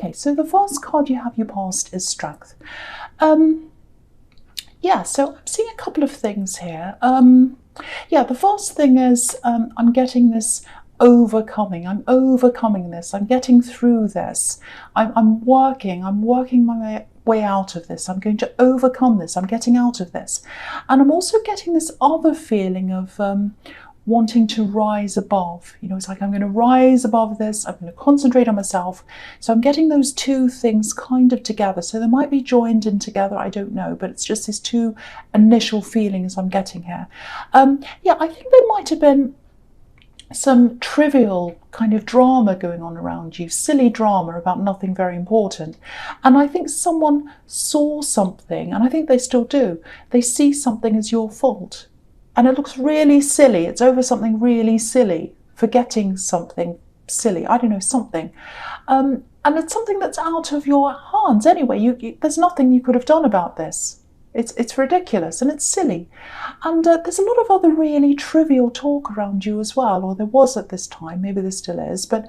Okay, so the first card you have your past is Strength. Yeah, so I'm seeing a couple of things here. Yeah, the first thing is I'm getting this overcoming. I'm overcoming this. I'm getting through this. I'm working my way out of this. I'm going to overcome this. I'm getting out of this. And I'm also getting this other feeling of wanting to rise above. You know, it's like I'm going to rise above this. I'm going to concentrate on myself. So I'm getting those two things kind of together. So they might be joined in together, I don't know, but it's just these two initial feelings I'm getting here. Yeah, I think there might have been some trivial kind of drama going on around you, silly drama about nothing very important. And I think someone saw something, and I think they still do. They see something as your fault. And it looks really silly. It's over something really silly, forgetting something silly. I don't know, something. And it's something that's out of your hands anyway. There's nothing you could have done about this. It's ridiculous and it's silly. And there's a lot of other really trivial talk around you as well, or there was at this time. Maybe there still is. But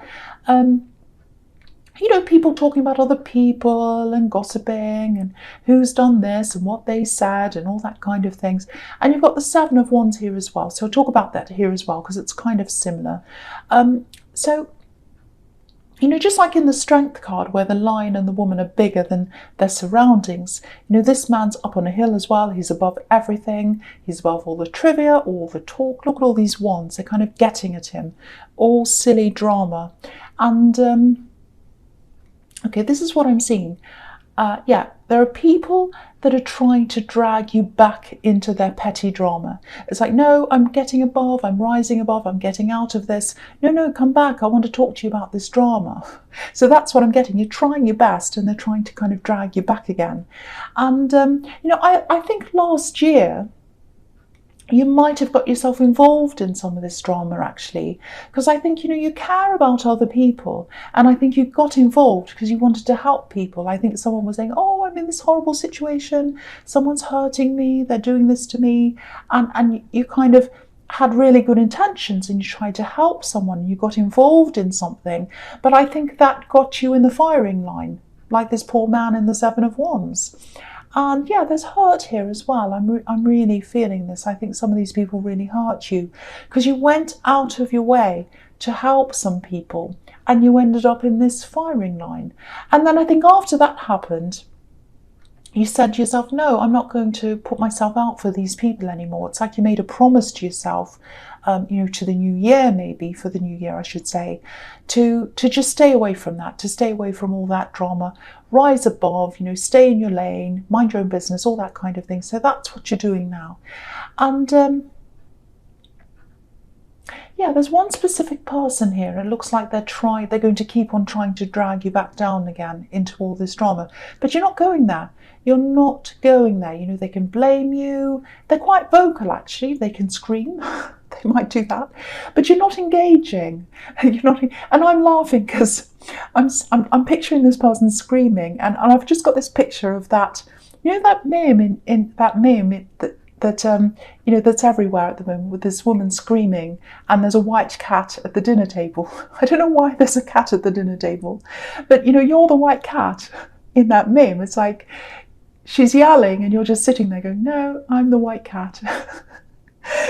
you know, people talking about other people and gossiping and who's done this and what they said and all that kind of things. And you've got the Seven of Wands here as well. So I'll talk about that here as well because it's kind of similar. So, you know, just like in the Strength card where the lion and the woman are bigger than their surroundings, you know, this man's up on a hill as well. He's above everything. He's above all the trivia, all the talk. Look at all these wands. They're kind of getting at him. All silly drama. And okay, this is what I'm seeing. Yeah, there are people that are trying to drag you back into their petty drama. It's like, no, I'm getting above, I'm rising above, I'm getting out of this. No, come back. I want to talk to you about this drama. So that's what I'm getting. You're trying your best and they're trying to kind of drag you back again. And, you know, I think last year, you might have got yourself involved in some of this drama actually, because I think, you know, you care about other people, and I think you got involved because you wanted to help people. I think someone was saying, oh, I'm in this horrible situation, someone's hurting me, they're doing this to me, and you kind of had really good intentions and you tried to help someone, you got involved in something, but I think that got you in the firing line, like this poor man in the Seven of Wands. And yeah, there's hurt here as well. I'm really feeling this. I think some of these people really hurt you because you went out of your way to help some people and you ended up in this firing line. And then I think after that happened, you said to yourself, no, I'm not going to put myself out for these people anymore. It's like you made a promise to yourself, you know, to the new year, maybe for the new year, I should say, to just stay away from that, to stay away from all that drama, rise above, you know, stay in your lane, mind your own business, all that kind of thing. So that's what you're doing now. And yeah, there's one specific person here. It looks like they're going to keep on trying to drag you back down again into all this drama. But you're not going there. You're not going there. You know, they can blame you. They're quite vocal, actually. They can scream. They might do that. But you're not engaging. You're not. And I'm laughing because I'm picturing this person screaming. And I've just got this picture of that, you know, that meme in that meme that you know, that's everywhere at the moment with this woman screaming and there's a white cat at the dinner table. I don't know why there's a cat at the dinner table, but you know, you're the white cat in that meme. It's like she's yelling and you're just sitting there going, no, I'm the white cat.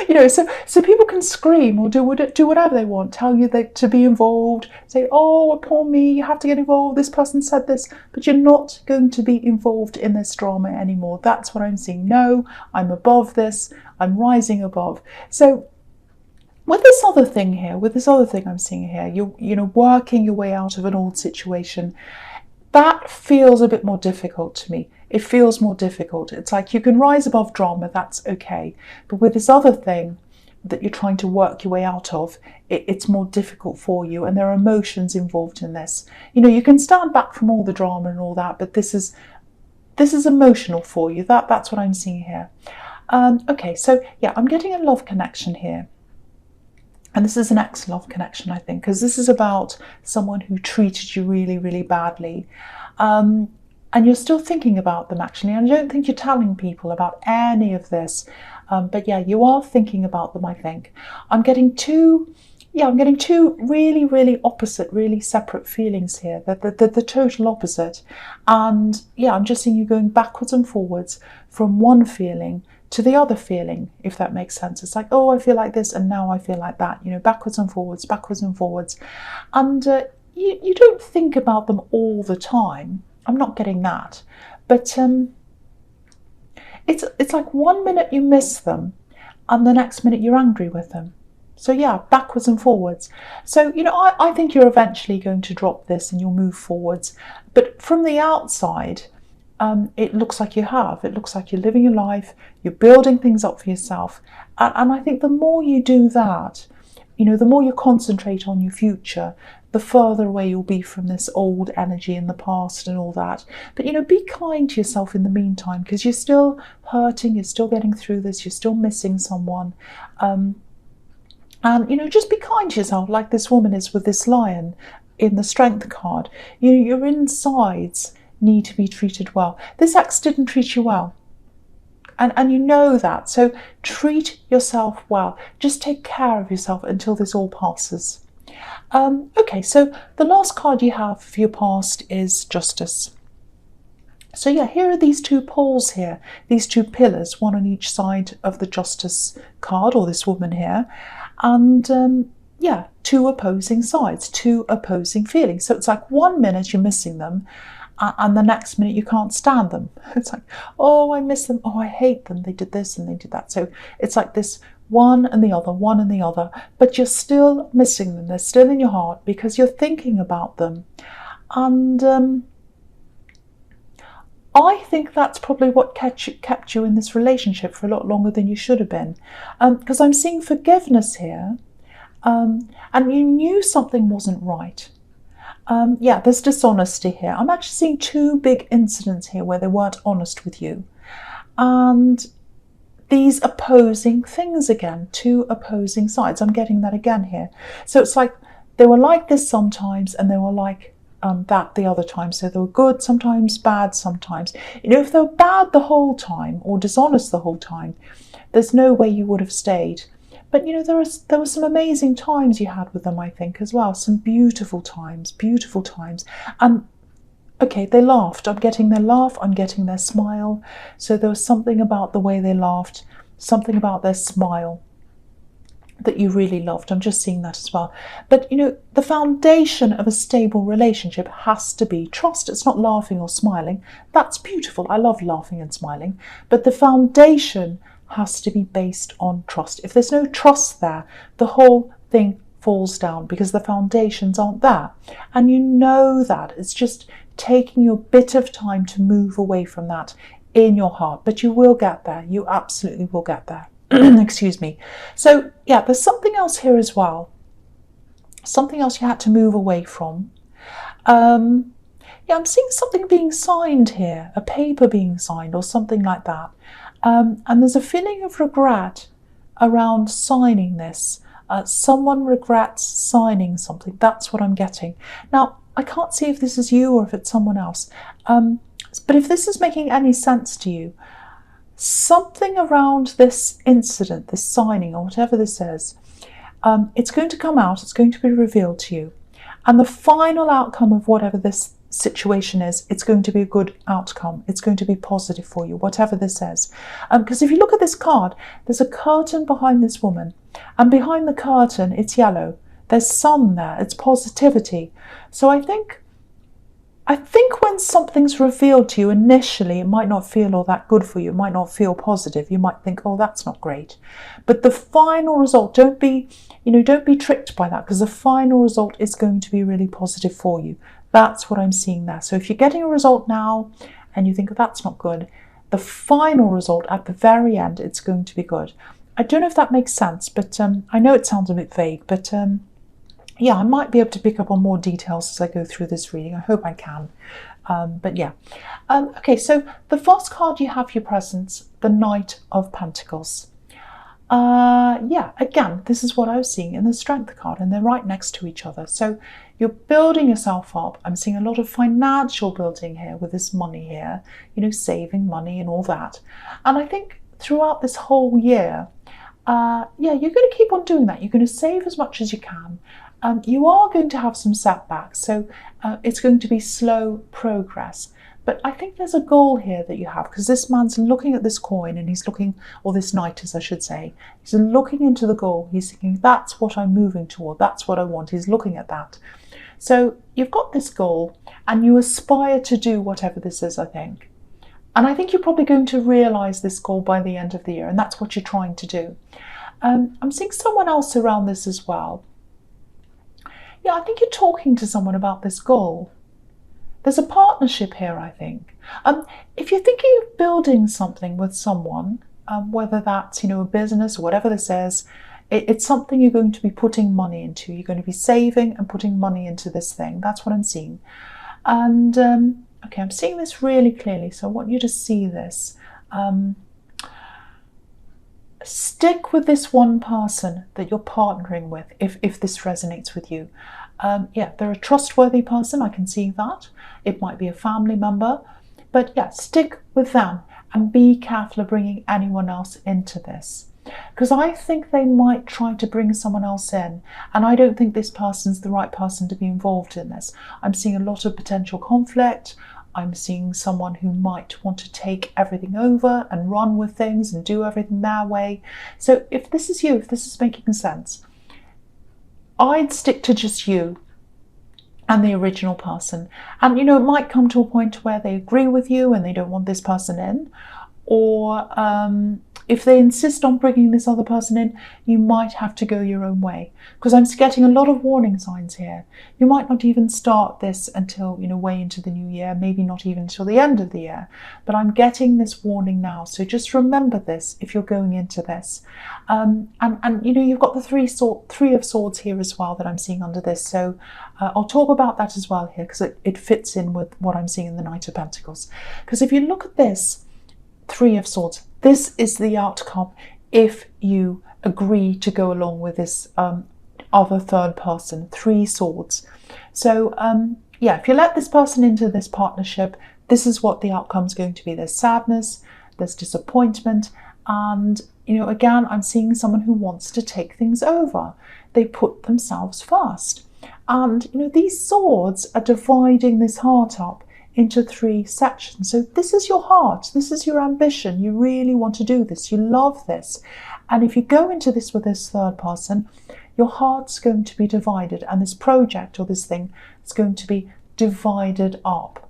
You know, so people can scream or do whatever they want, tell you to be involved, say, oh, poor me, you have to get involved, this person said this, but you're not going to be involved in this drama anymore. That's what I'm seeing. No, I'm above this, I'm rising above. So with this other thing I'm seeing here, you know, working your way out of an old situation, that feels a bit more difficult to me. It feels more difficult. It's like you can rise above drama, that's okay. But with this other thing that you're trying to work your way out of, it's more difficult for you, and there are emotions involved in this. You know, you can stand back from all the drama and all that, but this is emotional for you. That's what I'm seeing here. Okay, so yeah, I'm getting a love connection here. And this is an ex-love connection, I think, because this is about someone who treated you really, really badly. And you're still thinking about them, actually. And I don't think you're telling people about any of this. But yeah, you are thinking about them, I think. I'm getting two yeah, I'm getting two really, really opposite, really separate feelings here. The total opposite. And yeah, I'm just seeing you going backwards and forwards from one feeling to the other feeling, if that makes sense. It's like, oh, I feel like this, and now I feel like that, you know, backwards and forwards, backwards and forwards. And you don't think about them all the time. I'm not getting that. But it's like 1 minute you miss them, and the next minute you're angry with them. So yeah, backwards and forwards. So, you know, I think you're eventually going to drop this and you'll move forwards. But from the outside, it looks like you have. It looks like you're living your life, you're building things up for yourself. And I think the more you do that, you know, the more you concentrate on your future, the further away you'll be from this old energy in the past and all that. But, you know, be kind to yourself in the meantime, because you're still hurting, you're still getting through this, you're still missing someone. And, you know, just be kind to yourself, like this woman is with this lion in the strength card. You know, your insides need to be treated well. This ex didn't treat you well. And you know that. So treat yourself well. Just take care of yourself until this all passes. Okay, so the last card you have for your past is Justice. So yeah, here are these two poles here, these two pillars, one on each side of the Justice card, or this woman here. And yeah, two opposing sides, two opposing feelings. So it's like 1 minute you're missing them, and the next minute you can't stand them. It's like, oh, I miss them. Oh, I hate them. They did this and they did that. So it's like this one and the other, but you're still missing them. They're still in your heart because you're thinking about them. And I think that's probably what kept you in this relationship for a lot longer than you should have been. Because I'm seeing forgiveness here, and you knew something wasn't right. Yeah, there's dishonesty here. I'm actually seeing two big incidents here where they weren't honest with you. And these opposing things again, two opposing sides. I'm getting that again here. So it's like they were like this sometimes, and they were like that the other time. So they were good sometimes, bad sometimes. You know, if they were bad the whole time or dishonest the whole time, there's no way you would have stayed. But, you know, there were some amazing times you had with them, I think, as well. Some beautiful times. And, okay, they laughed. I'm getting their laugh. I'm getting their smile. So there was something about the way they laughed, something about their smile that you really loved. I'm just seeing that as well. But, you know, the foundation of a stable relationship has to be trust. It's not laughing or smiling. That's beautiful. I love laughing and smiling. But the foundation has to be based on trust. If there's no trust there, the whole thing falls down because the foundations aren't there. And you know that. It's just taking you a bit of time to move away from that in your heart. But you will get there. You absolutely will get there. Excuse me. So yeah, there's something else here as well. Something else you had to move away from. Yeah, I'm seeing something being signed here, a paper being signed or something like that. And there's a feeling of regret around signing this. Someone regrets signing something. That's what I'm getting. Now, I can't see if this is you or if it's someone else. But if this is making any sense to you, something around this incident, this signing or whatever this is, it's going to come out, it's going to be revealed to you. And the final outcome of whatever this situation is, it's going to be a good outcome. It's going to be positive for you, whatever this is. Because if you look at this card, there's a curtain behind this woman. And behind the curtain, it's yellow. There's sun there. It's positivity. So I think when something's revealed to you initially, it might not feel all that good for you. It might not feel positive. You might think, oh, that's not great. But the final result, don't be tricked by that, because the final result is going to be really positive for you. That's what I'm seeing there. So if you're getting a result now and you think, oh, that's not good, the final result at the very end, it's going to be good. I don't know if that makes sense, but I know it sounds a bit vague, but yeah, I might be able to pick up on more details as I go through this reading. I hope I can. But yeah. Okay, so the first card you have for your presents, the Knight of Pentacles. Yeah, again, this is what I was seeing in the Strength card, and they're right next to each other. So you're building yourself up. I'm seeing a lot of financial building here with this money here, you know, saving money and all that. And I think throughout this whole year, yeah, you're going to keep on doing that. You're going to save as much as you can. You are going to have some setbacks, so it's going to be slow progress. But I think there's a goal here that you have, because this man's looking at this coin and he's looking, or this knight, as I should say, he's looking into the goal. He's thinking, that's what I'm moving toward. That's what I want. He's looking at that. So you've got this goal and you aspire to do whatever this is, I think. And I think you're probably going to realise this goal by the end of the year, and that's what you're trying to do. I'm seeing someone else around this as well. Yeah, I think you're talking to someone about this goal. There's a partnership here, I think. If you're thinking of building something with someone, whether that's, a business or whatever this is, it's something you're going to be putting money into. You're going to be saving and putting money into this thing. That's what I'm seeing. And, okay, I'm seeing this really clearly, so I want you to see this. Stick with this one person that you're partnering with if this resonates with you. Yeah, they're a trustworthy person, I can see that. It might be a family member, but yeah, stick with them and be careful of bringing anyone else into this. Because I think they might try to bring someone else in, and I don't think this person's the right person to be involved in this. I'm seeing a lot of potential conflict. I'm seeing someone who might want to take everything over and run with things and do everything their way. So if this is you, if this is making sense, I'd stick to just you and the original person. And, it might come to a point where they agree with you and they don't want this person in, or if they insist on bringing this other person in, you might have to go your own way. Because I'm getting a lot of warning signs here. You might not even start this until, way into the new year, maybe not even until the end of the year. But I'm getting this warning now. So just remember this if you're going into this. And you've got the three of swords here as well that I'm seeing under this. So I'll talk about that as well here, because it fits in with what I'm seeing in the Knight of Pentacles. Because if you look at this, Three of Swords, this is the outcome if you agree to go along with this other third person, Three Swords. So yeah, if you let this person into this partnership, this is what the outcome's going to be. There's sadness, there's disappointment, and again, I'm seeing someone who wants to take things over. They put themselves first, and these swords are dividing this heart up into three sections. So this is your heart, this is your ambition. You really want to do this, you love this. And if you go into this with this third person, your heart's going to be divided, and this project or this thing is going to be divided up.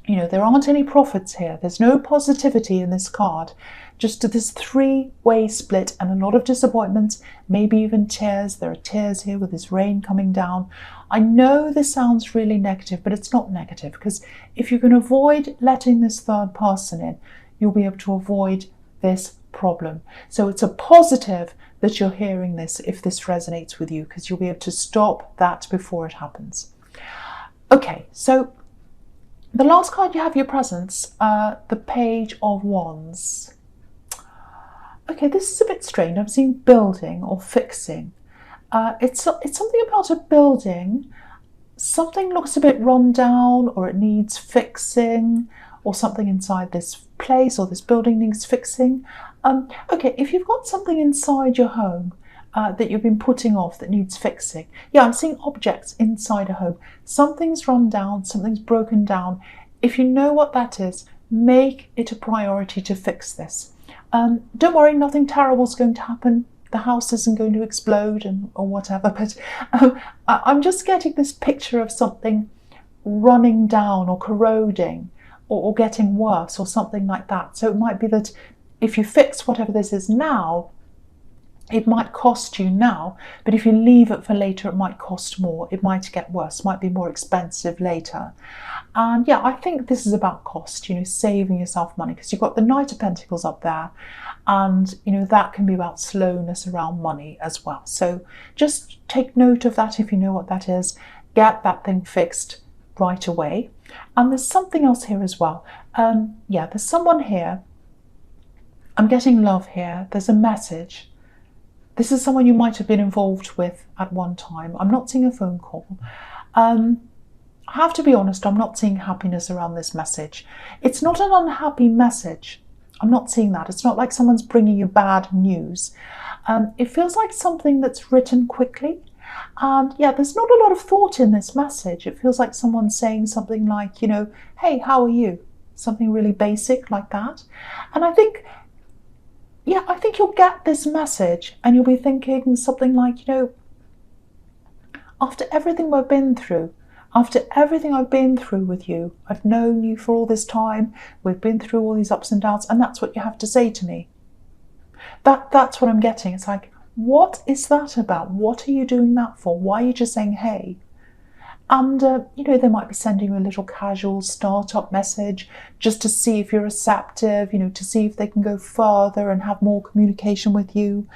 There aren't any profits here. There's no positivity in this card. Just this three-way split and a lot of disappointments, maybe even tears. There are tears here with this rain coming down. I know this sounds really negative, but it's not negative, because if you can avoid letting this third person in, you'll be able to avoid this problem. So it's a positive that you're hearing this if this resonates with you, because you'll be able to stop that before it happens. Okay, so the last card you have your presence, the Page of Wands. Okay, this is a bit strange. I'm seeing building or fixing. It's something about a building. Something looks a bit run down, or it needs fixing, or something inside this place or this building needs fixing. Okay, if you've got something inside your home that you've been putting off that needs fixing. Yeah, I'm seeing objects inside a home. Something's run down, something's broken down. If you know what that is, make it a priority to fix this. Don't worry, nothing terrible is going to happen. The house isn't going to explode or whatever, but I'm just getting this picture of something running down or corroding or getting worse or something like that. So it might be that if you fix whatever this is now, it might cost you now, but if you leave it for later, it might cost more. It might get worse, might be more expensive later. And yeah, I think this is about cost, saving yourself money, because you've got the Knight of Pentacles up there, and that can be about slowness around money as well. So just take note of that if you know what that is. Get that thing fixed right away. And there's something else here as well. Yeah, there's someone here. I'm getting love here. There's a message. This is someone you might have been involved with at one time. I'm not seeing a phone call. I have to be honest, I'm not seeing happiness around this message. It's not an unhappy message. I'm not seeing that. It's not like someone's bringing you bad news. It feels like something that's written quickly. And yeah, there's not a lot of thought in this message. It feels like someone's saying something like, you know, hey, how are you? Something really basic like that. And I think, yeah, I think you'll get this message and you'll be thinking something like, you know, after everything we've been through, after everything I've been through with you, I've known you for all this time, we've been through all these ups and downs, and that's what you have to say to me. That's what I'm getting. It's like, what is that about? What are you doing that for? Why are you just saying, hey? And, you know, they might be sending you a little casual startup message just to see if you're receptive, you know, to see if they can go further and have more communication with you.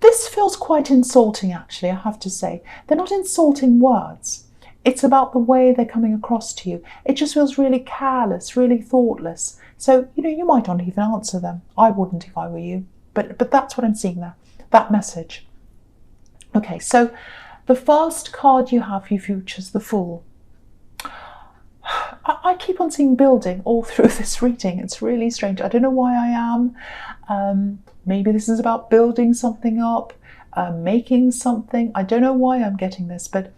This feels quite insulting, actually, I have to say. They're not insulting words. It's about the way they're coming across to you. It just feels really careless, really thoughtless. So, you know, you might not even answer them. I wouldn't if I were you. But that's what I'm seeing there, that message. Okay, so the first card you have for your future is the Fool. I keep on seeing building all through this reading. It's really strange. I don't know why I am. Maybe this is about building something up, making something. I don't know why I'm getting this, but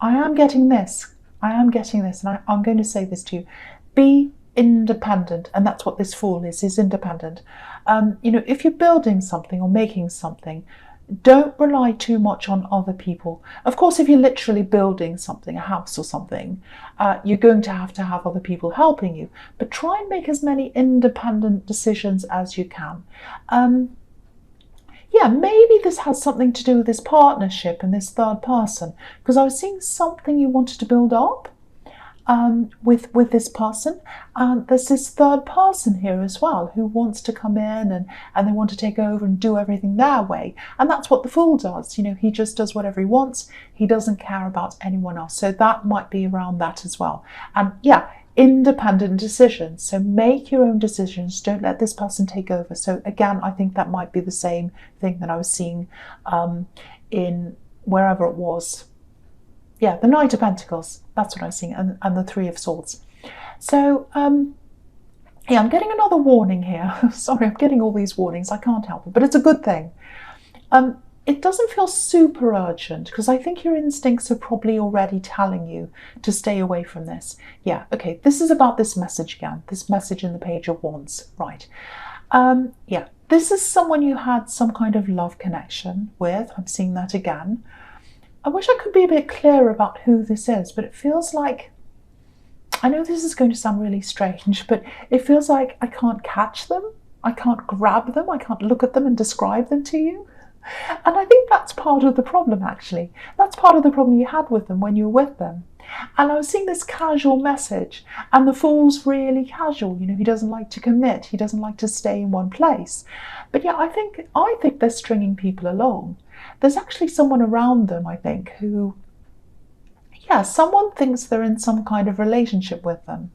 I am getting this. I am getting this, and I'm going to say this to you. Be independent, and that's what this Fool is independent. You know, if you're building something or making something, don't rely too much on other people. Of course, if you're literally building something, a house or something, you're going to have other people helping you. But try and make as many independent decisions as you can. Yeah, maybe this has something to do with this partnership and this third person, because I was seeing something you wanted to build up with this person, and there's this third person here as well who wants to come in and they want to take over and do everything their way, and that's what the Fool does. You know, he just does whatever he wants. He doesn't care about anyone else, so that might be around that as well. And yeah, independent decisions, so make your own decisions, don't let this person take over. So again, I think that might be the same thing that I was seeing in wherever it was. Yeah, the Knight of Pentacles, that's what I'm seeing, and the Three of Swords. So, yeah, I'm getting another warning here. Sorry, I'm getting all these warnings, I can't help it, but it's a good thing. It doesn't feel super urgent, because I think your instincts are probably already telling you to stay away from this. Yeah, okay, this is about this message again, this message in the Page of Wands, right. Yeah, this is someone you had some kind of love connection with. I'm seeing that again. I wish I could be a bit clearer about who this is, but it feels like, I know this is going to sound really strange, but it feels like I can't catch them, I can't grab them, I can't look at them and describe them to you. And I think that's part of the problem, actually. That's part of the problem you had with them when you were with them. And I was seeing this casual message, and the Fool's really casual. You know, he doesn't like to commit, he doesn't like to stay in one place. But yeah, I think they're stringing people along. There's actually someone around them, I think, who, yeah, someone thinks they're in some kind of relationship with them.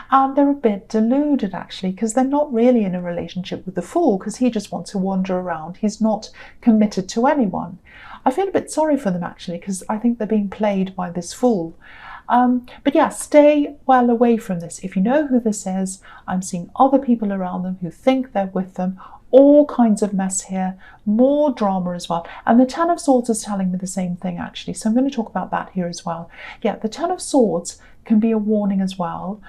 And they're a bit deluded, actually, because they're not really in a relationship with the Fool, because he just wants to wander around. He's not committed to anyone. I feel a bit sorry for them, actually, because I think they're being played by this Fool. But yeah, stay well away from this. If you know who this is, I'm seeing other people around them who think they're with them. All kinds of mess here, more drama as well. And the Ten of Swords is telling me the same thing, actually. So I'm going to talk about that here as well. Yeah, the Ten of Swords can be a warning as well.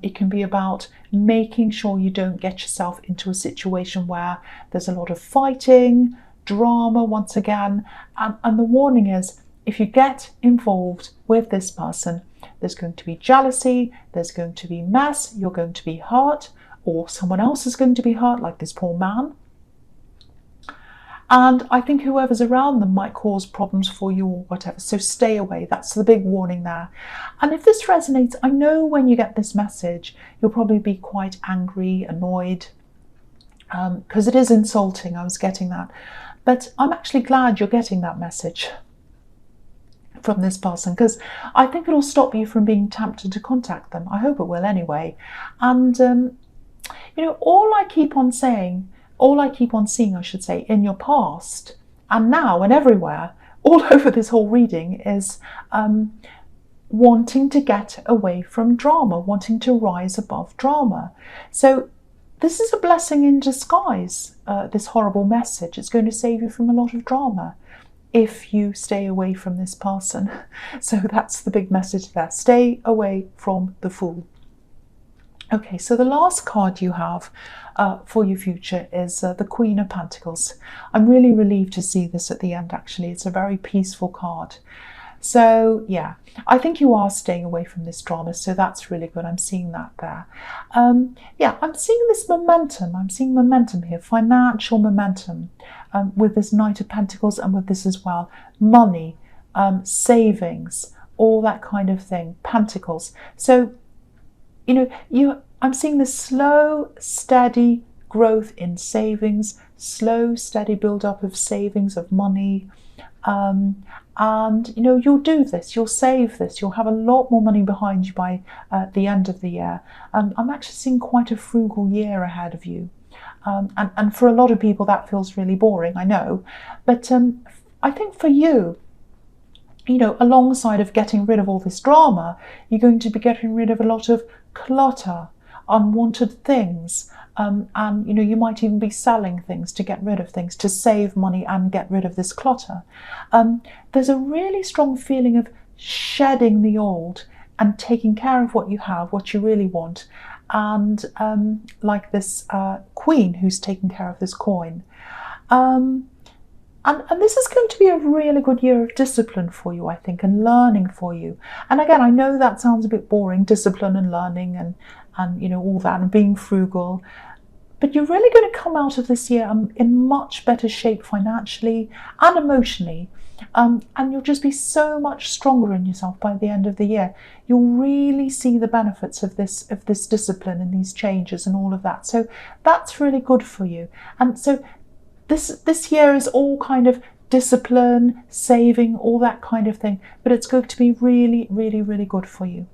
It can be about making sure you don't get yourself into a situation where there's a lot of fighting, drama once again. And the warning is, if you get involved with this person, there's going to be jealousy, there's going to be mess, you're going to be hurt, or someone else is going to be hurt, like this poor man. And I think whoever's around them might cause problems for you or whatever. So stay away. That's the big warning there. And if this resonates, I know when you get this message, you'll probably be quite angry, annoyed, because it is insulting. I was getting that. But I'm actually glad you're getting that message from this person, because I think it'll stop you from being tempted to contact them. I hope it will anyway. And, you know, all I keep on seeing, I should say, in your past and now and everywhere, all over this whole reading is wanting to get away from drama, wanting to rise above drama. So this is a blessing in disguise, this horrible message. It's going to save you from a lot of drama if you stay away from this person. So that's the big message there. Stay away from the Fool. Okay, so the last card you have for your future is the Queen of Pentacles. I'm really relieved to see this at the end, actually. It's a very peaceful card. So yeah, I think you are staying away from this drama, so that's really good. I'm seeing that there. Yeah, I'm seeing this momentum. I'm seeing momentum here, financial momentum, with this Knight of Pentacles, and with this as well, money, savings, all that kind of thing, Pentacles. So, you know, I'm seeing this slow, steady growth in savings, slow, steady build-up of savings, of money. And you know, you'll do this, you'll save this, you'll have a lot more money behind you by the end of the year. I'm actually seeing quite a frugal year ahead of you. And for a lot of people that feels really boring, I know. But I think for you, you know, alongside of getting rid of all this drama, you're going to be getting rid of a lot of clutter, unwanted things. And you know, you might even be selling things to get rid of things, to save money and get rid of this clutter. There's a really strong feeling of shedding the old and taking care of what you have, what you really want. And like this queen who's taking care of this coin. And this is going to be a really good year of discipline for you, I think, and learning for you. And again, I know that sounds a bit boring, discipline and learning and you know, all that, and being frugal. But you're really going to come out of this year in much better shape financially and emotionally. And you'll just be so much stronger in yourself by the end of the year. You'll really see the benefits of this discipline and these changes and all of that. So that's really good for you. And so this year is all kind of discipline, saving, all that kind of thing. But it's going to be really, really, really good for you.